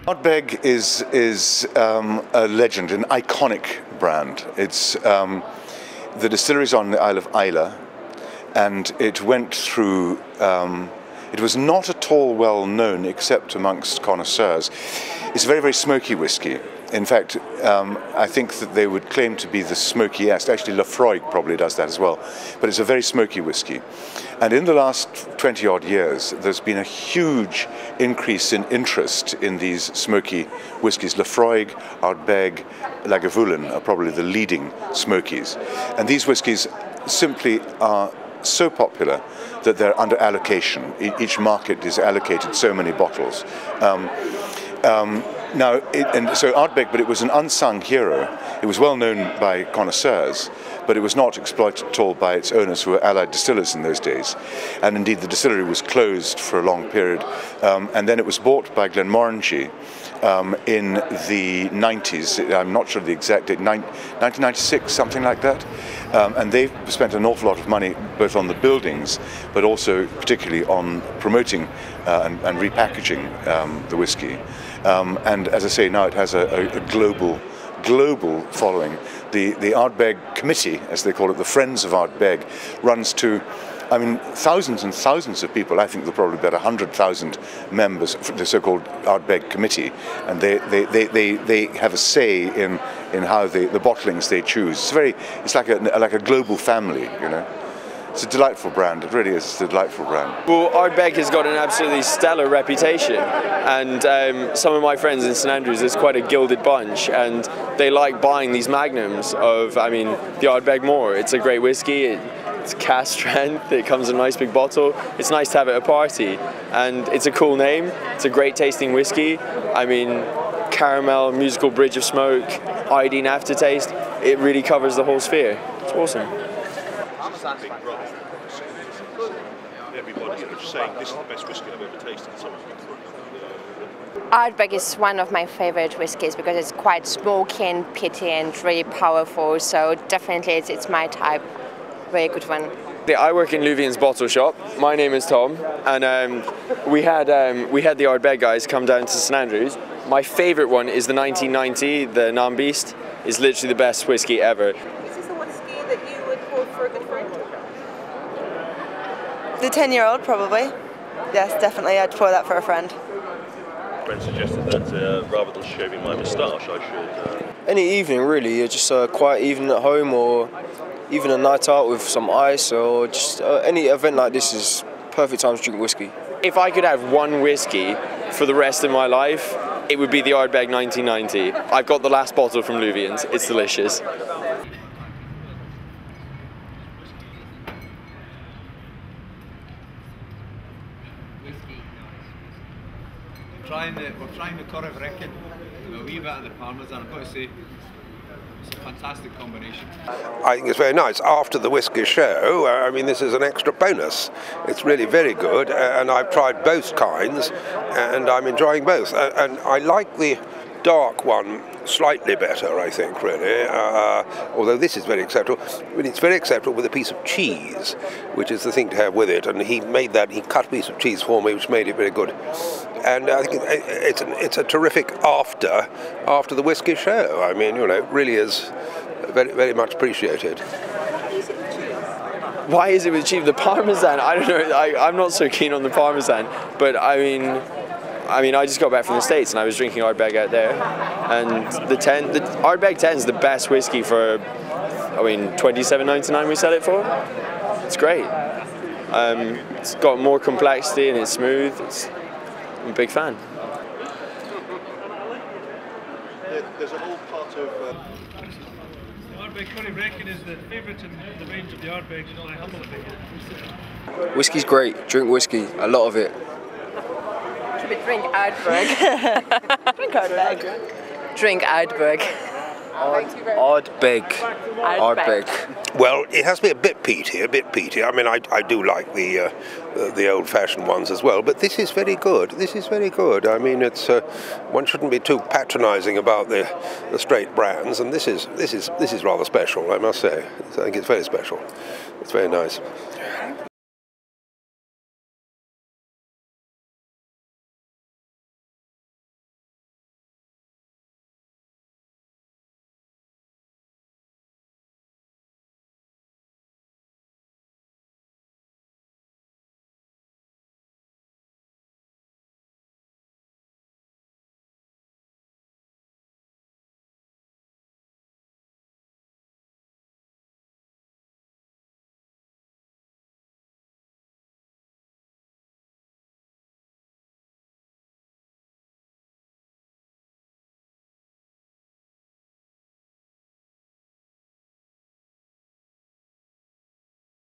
Ardbeg is a legend, an iconic brand. It's the distillery's on the Isle of Islay, and it went through. It was not at all well known except amongst connoisseurs. It's a very, very smoky whiskey. In fact, I think that they would claim to be the smokiest. Actually, Lafroig probably does that as well. But it's a very smoky whiskey. And in the last 20-odd years, there's been a huge increase in interest in these smoky whiskies. Lafroig, Ardbeg, Lagavulin are probably the leading smokies. And these whiskies simply are so popular that they're under allocation. Each market is allocated so many bottles. So Ardbeg, but it was an unsung hero. It was well known by connoisseurs, but it was not exploited at all by its owners, who were allied distillers in those days. And indeed, the distillery was closed for a long period. And then it was bought by Glenmorangie in the 90s. I'm not sure the exact date, 1996, something like that. And they spent an awful lot of money both on the buildings, but also particularly on promoting and repackaging the whiskey. And as I say, now it has a global following. The Ardbeg Committee, as they call it, the Friends of Ardbeg, runs to, I mean, thousands and thousands of people. I think there are probably about 100,000 members of the so-called Ardbeg Committee, and they have a say in how the bottlings they choose. It's like a global family, you know. It's a delightful brand, it really is. It's a delightful brand. Well, Ardbeg has got an absolutely stellar reputation, and some of my friends in St Andrews is quite a gilded bunch, and they like buying these magnums of, I mean, the Ardbeg Moor. It's a great whiskey, it's cast strength, it comes in a nice big bottle, it's nice to have at a party, and it's a cool name, it's a great tasting whiskey. I mean, caramel, musical bridge of smoke, iodine aftertaste, it really covers the whole sphere. It's awesome. Everybody's sort of saying this is the best whiskey I've ever tasted. Ardbeg is one of my favorite whiskies because it's quite smoky and peaty and really powerful. So definitely it's my type. Very good one. I work in Luvian's bottle shop. My name is Tom, and we had the Ardbeg guys come down to St Andrews. My favorite one is the 1990, the Nam Beast. Is literally the best whiskey ever. Is this a whiskey that you would pour for a good friend? The 10-year-old, probably. Yes, definitely. I'd pour that for a friend. A friend suggested that rather than shaving my moustache, I should. Any evening, really. Just a quiet evening at home, or even a night out with some ice, or just any event like this is perfect time to drink whiskey. If I could have one whiskey for the rest of my life, it would be the Ardbeg 1990. I've got the last bottle from Luvian's. It's delicious. We're trying the Corriverekin, a wee bit of the Parmesan. I've got to say, it's a fantastic combination. I think it's very nice. After the whiskey show, I mean, this is an extra bonus. It's really very good, and I've tried both kinds, and I'm enjoying both. And I like the dark one slightly better, I think, really, although this is very acceptable. But it's very acceptable with a piece of cheese, which is the thing to have with it, and he cut a piece of cheese for me, which made it very good. And I think it's a terrific after the whiskey show. I mean, you know, it really is very, very much appreciated. Why is it with cheese? The Parmesan, I don't know, I'm not so keen on the Parmesan, but I mean, I just got back from the States and I was drinking Ardbeg out there, and the Ardbeg 10 is the best whiskey for, I mean, $27.99 we sell it for. It's great. It's got more complexity and it's smooth. I'm a big fan. There's a whole part of. The Ardbeg Corriverekin is the favourite in the range of the Ardbegs, in my humble opinion. Whiskey's great. Drink whiskey, a lot of it. Drink Ardbeg. Drink Ardbeg. Drink Ardbeg. Ardbeg. Well, it has to be a bit peaty, I mean, I do like the old-fashioned ones as well, but this is very good. This is very good. I mean, it's one shouldn't be too patronising about the straight brands, and this is rather special, I must say. I think it's very special. It's very nice.